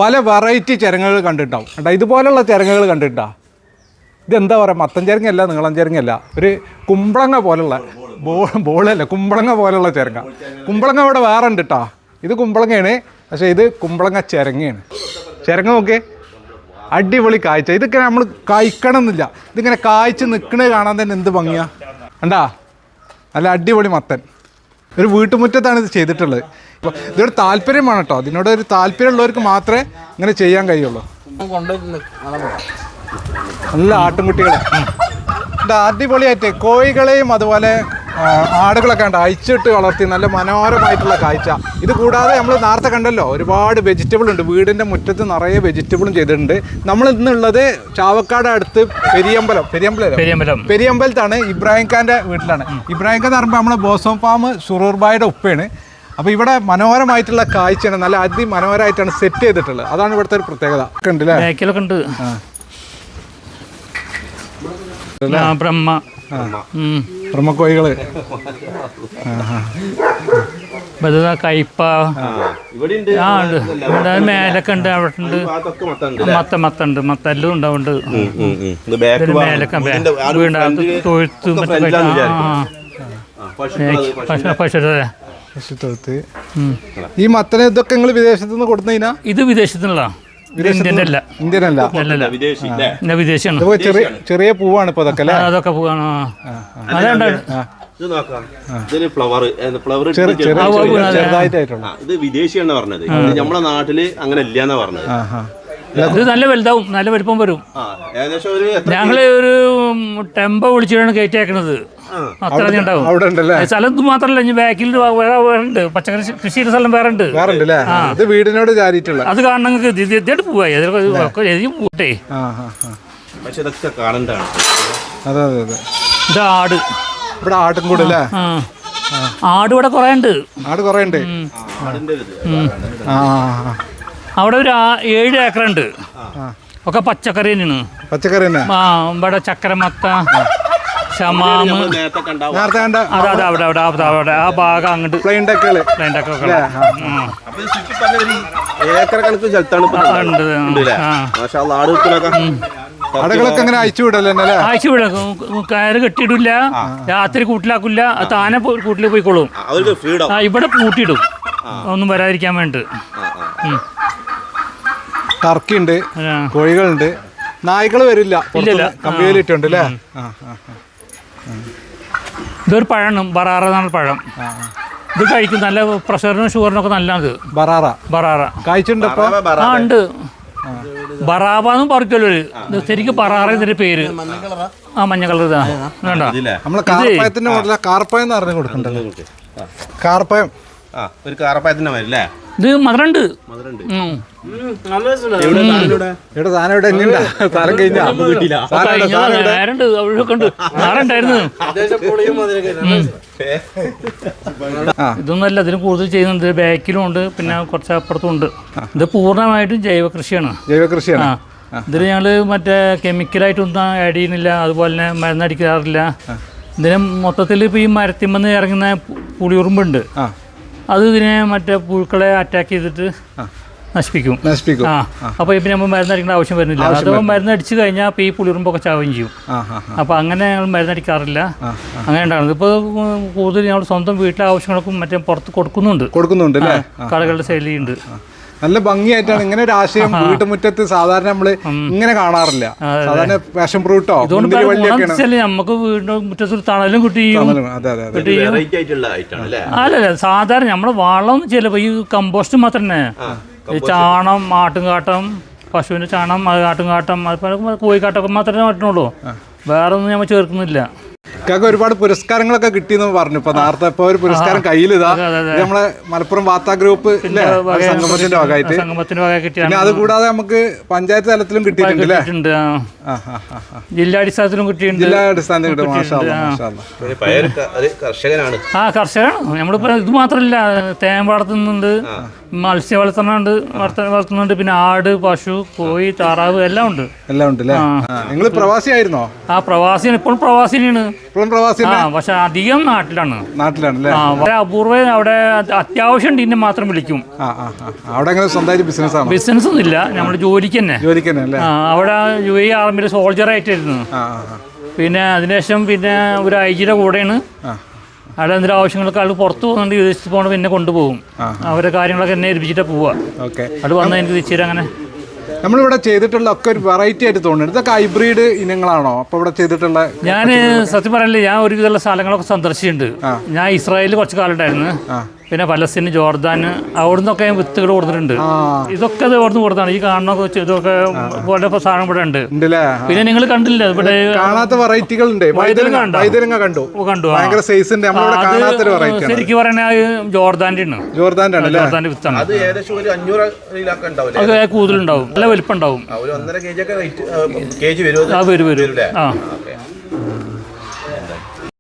പല വെറൈറ്റി ചിരങ്ങകൾ കണ്ടിട്ടുണ്ടാവും കേട്ടോ. ഇതുപോലുള്ള ചിരങ്ങകൾ കണ്ടിട്ടാ. ഇതെന്താ പറയുക, മത്തൻ ചിരങ്ങല്ല, നീളം ചിരങ്ങല്ല, ഒരു കുമ്പളങ്ങ പോലുള്ള ബോളല്ല, കുമ്പളങ്ങ പോലുള്ള ചിരങ്ങ. കുമ്പളങ്ങ ഇവിടെ വേറെ ഉണ്ട് കേട്ടോ. ഇത് കുമ്പളങ്ങയാണ്, പക്ഷേ ഇത് കുമ്പളങ്ങ ചിരങ്ങയാണ്. ചിരങ്ങ നോക്കേ, അടിപൊളി കാഴ്ച. ഇതൊക്കെ നമ്മൾ കഴിക്കണം എന്നില്ല, ഇതിങ്ങനെ കായ്ച്ച് നിൽക്കണത് കാണാൻ തന്നെ എന്ത് ഭംഗിയാ. കണ്ടാ, നല്ല അടിപൊളി മത്തൻ. ഒരു വീട്ടുമുറ്റത്താണ് ഇത് ചെയ്തിട്ടുള്ളത്. അപ്പോൾ ഇതൊരു താല്പര്യമാണ് കേട്ടോ. അതിനോട് ഒരു താല്പര്യമുള്ളവർക്ക് മാത്രമേ ഇങ്ങനെ ചെയ്യാൻ കഴിയുള്ളൂ. നല്ല ആട്ടുംകുട്ടികളെ അടിപൊളിയായിട്ട് കോഴികളെയും അതുപോലെ ആടുകളൊക്കെ ഉണ്ട് അയച്ചിട്ട് വളർത്തി നല്ല മനോഹരമായിട്ടുള്ള കാഴ്ച. ഇത് കൂടാതെ നമ്മൾ നേരത്തെ കണ്ടല്ലോ, ഒരുപാട് വെജിറ്റബിൾ ഉണ്ട്. വീടിൻ്റെ മുറ്റത്ത് നിറയെ വെജിറ്റബിളും ചെയ്തിട്ടുണ്ട്. നമ്മൾ ഇന്നുള്ളത് ചാവക്കാട് അടുത്ത് പെരിയമ്പലത്താണ്. ഇബ്രാഹിം ഖാൻ്റെ വീട്ടിലാണ്. ഇബ്രാഹിം ഖാൻ എന്ന് പറയുമ്പോൾ നമ്മളെ ബോസം ഫാം സുറൂർബായുടെ ഉപ്പയാണ്. അപ്പോൾ ഇവിടെ മനോഹരമായിട്ടുള്ള കാഴ്ചയാണ്, നല്ല അതിമനോഹരമായിട്ടാണ് സെറ്റ് ചെയ്തിട്ടുള്ളത്. അതാണ് ഇവിടുത്തെ ഒരു പ്രത്യേകത. ഉണ്ടല്ലേ, ഉണ്ട് ബ്രഹ്മക്കോഴികള്, കയ്പ, മേലൊക്കെ ഉണ്ട്. അവിടെ ഉണ്ട് മത്തുണ്ട്, മത്തെല്ലാം ഉണ്ടാവുന്നുണ്ട്. മേലൊക്കെ വീടിനകത്ത് തൊഴുത്ത് പശുത്തൊഴുത്ത്. ഈ മത്തനെ ഇതൊക്കെ നിങ്ങൾ വിദേശത്ത് നിന്ന് കൊടുത്തതിനാ? ഇത് വിദേശത്തുള്ള, ഇന്ത്യനല്ല, വിദേശിയാണ്. ചെറിയ പൂവാണ് ഇപ്പൊ അതൊക്കെ. അതൊക്കെ പൂവാണ്. ഇത് വിദേശിയാണ് പറഞ്ഞത്, നമ്മളെ നാട്ടില് അങ്ങനെ ഇല്ലാന്നാ പറഞ്ഞത്. ഇത് നല്ല വലുതാവും, നല്ല വലിപ്പം വരും. ഞങ്ങള് ഒരു ടെമ്പോ വിളിച്ചിട്ടാണ് കയറ്റിയേക്കണത്. അത്ര ഉണ്ടാവും. സ്ഥലം മാത്രല്ല, ഇനി ബാക്കിൽ വേറെ ഉണ്ട്, പച്ചക്കറി കൃഷിയുടെ സ്ഥലം വേറെ ഉണ്ട്. വീടിനോട് ചാരിയിട്ടുള്ള അത് കാണണമെങ്കിൽ ഇതായിട്ട് പോവായി പോട്ടെ. ഇത് ആട്, ഇവിടെ ആട്ടും കൂടെ അല്ലേ? ആട് ഇവിടെ കുറെ ഉണ്ട്. ആട് കുറെ ഉണ്ട്. അവിടെ ഒരു 7 ഏക്കറുണ്ട്. ഒക്കെ പച്ചക്കറി തന്നെയാണ്. പച്ചക്കറി തന്നെ. ഇവിടെ ചക്കര, മത്ത, ഷമാമ്, അതെ അവിടെ ആ ഭാഗം അങ്ങോട്ട് പ്ലെയിൻ ഡെക്കൊക്കെ അയച്ചു വിടും. കയറ് കെട്ടിയിടില്ല, രാത്രി കൂട്ടിലാക്കില്ല, താനെ കൂട്ടിൽ പോയിക്കോളും. ഇവിടെ പൂട്ടിയിടും, ഒന്നും വരാതിരിക്കാൻ വേണ്ടി. ടർക്കിയുണ്ട്, കോഴികളുണ്ട്, നായ്ക്കൾ വരില്ല. കമ്പിയിലിട്ടുണ്ട് അല്ലേ? ഇതൊരു പഴമാണ്, ബറാറ എന്നാണ് പഴം. ഇത് കഴിക്കും, നല്ല പ്രഷറിനും ഷുഗറിനൊക്കെ നല്ലത്. ബറാറ കഴിച്ചിട്ടുണ്ട്. ഉണ്ട്, ബറാബാന്നും പറയല്ലോ. ശരിക്കും ബറാറ ഇതിന്റെ പേര്. മഞ്ഞ കളർ. ഇതാ നമ്മള് കാർപ്പയത്തിന്റെ കാർപ്പയം എന്ന് പറഞ്ഞു കൊടുക്കണ്ടല്ലോ. കാർപ്പയം ഒരു കാർപ്പയത്തിന്റെ മരല്ലേ? ഇത് മധുരണ്ട്. ഇതൊന്നുമല്ല, ഇതിന് കൂടുതൽ ചെയ്യുന്നുണ്ട്. ബാക്കിലും ഉണ്ട്, പിന്നെ കുറച്ച് അപ്പുറത്തും ഉണ്ട്. ഇത് പൂർണ്ണമായിട്ടും ജൈവ കൃഷിയാണ്. ഇതിൽ ഞങ്ങള് മറ്റേ കെമിക്കലായിട്ടൊന്നും ആഡ് ചെയ്യുന്നില്ല, അതുപോലെ തന്നെ മരുന്നടിക്കാറില്ല. ഇതിന് മൊത്തത്തിൽ ഇപ്പൊ ഈ മരത്തിമെന്ന് ഇറങ്ങുന്ന പുളിയുറുമ്പുണ്ട്, അത് ഇതിനെ മറ്റേ പുഴുക്കളെ അറ്റാക്ക് ചെയ്തിട്ട് നശിപ്പിക്കും. അപ്പോൾ ഇപ്പം നമ്മൾ മരുന്നടിക്കേണ്ട ആവശ്യം വരുന്നില്ല. അഥവാ മരുന്നടിച്ച് കഴിഞ്ഞാൽ അപ്പോൾ ഈ പുളിയുറുമ്പൊക്കെ ചാവുകയും ചെയ്യും. അപ്പോൾ അങ്ങനെ ഞങ്ങൾ മരുന്നടിക്കാറില്ല. അങ്ങനെ ഉണ്ടാകുന്നത്. ഇപ്പോൾ കൂടുതൽ ഞങ്ങൾ സ്വന്തം വീട്ടിലെ ആവശ്യങ്ങൾക്കും മറ്റേ പുറത്ത് കൊടുക്കുന്നുണ്ട്. കടകളുടെ ശൈലിയുണ്ട്. നല്ല ഭംഗിയായിട്ടാണ്. ഇങ്ങനെ ഒരു ആശയം വീട്ടുമുറ്റത്ത് സാധാരണ നമ്മള് ഇങ്ങനെ കാണാറില്ല. സാധാരണ പാഷൻ ഫ്രൂട്ടോ നമുക്ക് വീടിന്റെ മുറ്റത്ത് തണലും കിട്ടിയും. അല്ലല്ല, സാധാരണ നമ്മള് വളമൊന്നും ചെയ്യില്ല. ഈ കമ്പോസ്റ്റ് മാത്രം തന്നെ. ചാണം, ആട്ടുംകാട്ടം, പശുവിന്റെ ചാണം, ആട്ടുംകാട്ടം, അതുപോലെ കോഴിക്കാട്ടൊക്കെ മാത്രമേ പറ്റുന്നുള്ളൂ. വേറെ ഒന്നും നമ്മൾ ചേർക്കുന്നില്ല. ഒരുപാട് പുരസ്കാരങ്ങളൊക്കെ കിട്ടിയെന്ന് പറഞ്ഞു. ഇപ്പൊ നേരത്തെ ഇപ്പൊ ഒരു പുരസ്കാരം കയ്യിലിതാ, നമ്മളെ മലപ്പുറം വാർത്താ ഗ്രൂപ്പ് സംഗമത്തിന്റെ ഭാഗമായിട്ട്. പിന്നെ അത് കൂടാതെ നമുക്ക് പഞ്ചായത്ത് തലത്തിലും കിട്ടിയിട്ടുണ്ട്, ജില്ലാടിസ്ഥാനത്തിലും കിട്ടിയിട്ടുണ്ട്. ജില്ലാടിസ്ഥാനത്തിൽ കർഷകനാണ്. നമ്മളിപ്പോ ഇത് മാത്രമല്ല, തേൻ വളർത്തുന്നുണ്ട്, മത്സ്യ വളർത്തുന്നുണ്ട്, പിന്നെ ആട്, പശു, കോഴി, താറാവ് എല്ലാം ഉണ്ട്. നിങ്ങൾ പ്രവാസിയായിരുന്നോ? പ്രവാസിയാണ്. ഇപ്പോൾ പ്രവാസിയാണ്. ഇപ്പോഴും പ്രവാസി പക്ഷെ അധികം നാട്ടിലാണല്ലേ? വളരെ അപൂർവം അവിടെ അത്യാവശ്യം ടീമിനെ മാത്രം വിളിക്കും. അവിടെ അങ്ങനെ സ്വന്തമായിട്ട് ബിസിനസ്സാണ്? ബിസിനസ് ഒന്നും ഇല്ല, നമ്മുടെ ജോലിക്ക് തന്നെ. അല്ലേ? അവിടെ UAE ആർമിയിൽ സോൾജറായിട്ടായിരുന്നു. പിന്നെ അതിനുശേഷം പിന്നെ ഒരു IG-യുടെ കൂടെയാണ്. അവിടെ എന്തെങ്കിലും ആവശ്യങ്ങൾക്ക് ആൾ പുറത്ത് പോകുന്നുണ്ട്, വിദേശത്ത് പോകണം, പിന്നെ കൊണ്ടുപോകും. അവരുടെ കാര്യങ്ങളൊക്കെ എന്നെ ഏൽപ്പിച്ചിട്ട് പോവുക. അത് വന്നാൽ എനിക്ക് തിരിച്ചു അങ്ങനെ. നമ്മളിവിടെ ചെയ്തിട്ടുള്ള ഒക്കെ ഒരു വെറൈറ്റി ആയിട്ട് തോന്നുന്നുണ്ട്. ഇതൊക്കെ ഹൈബ്രിഡ് ഇനങ്ങളാണോ അപ്പോൾ ഇവിടെ ചെയ്തിട്ടുള്ള? ഞാൻ സത്യം പറയല്ലേ, ഞാൻ ഒരുവിധമുള്ള സ്ഥലങ്ങളൊക്കെ സന്ദർശിച്ചിട്ടുണ്ട്. ഞാൻ ഇസ്രായേലിൽ കുറച്ച് കാലം ഉണ്ടായിരുന്നു, പിന്നെ പലസ്തീൻ, ജോർദാൻ, അവിടുന്നൊക്കെ വിത്തുകൾ കൊടുത്തിട്ടുണ്ട്. ഇതൊക്കെ ഇത് അവിടുന്ന് കൊടുത്താണ്. ഈ കാണുന്ന ഇതൊക്കെ പോലെ സാധനം ഇവിടെ ഉണ്ട്. പിന്നെ നിങ്ങൾ കണ്ടില്ല ഇവിടെ കാണാത്ത വെറൈറ്റികൾ ഉണ്ട്. ശരിക്കും പറയണ ജോർദാന്റെ ആണ്. ജോർദാന്റെ വിത്താണ്. അത് കൂടുതലുണ്ടാവും, നല്ല വലിപ്പം ഉണ്ടാവും. വരും.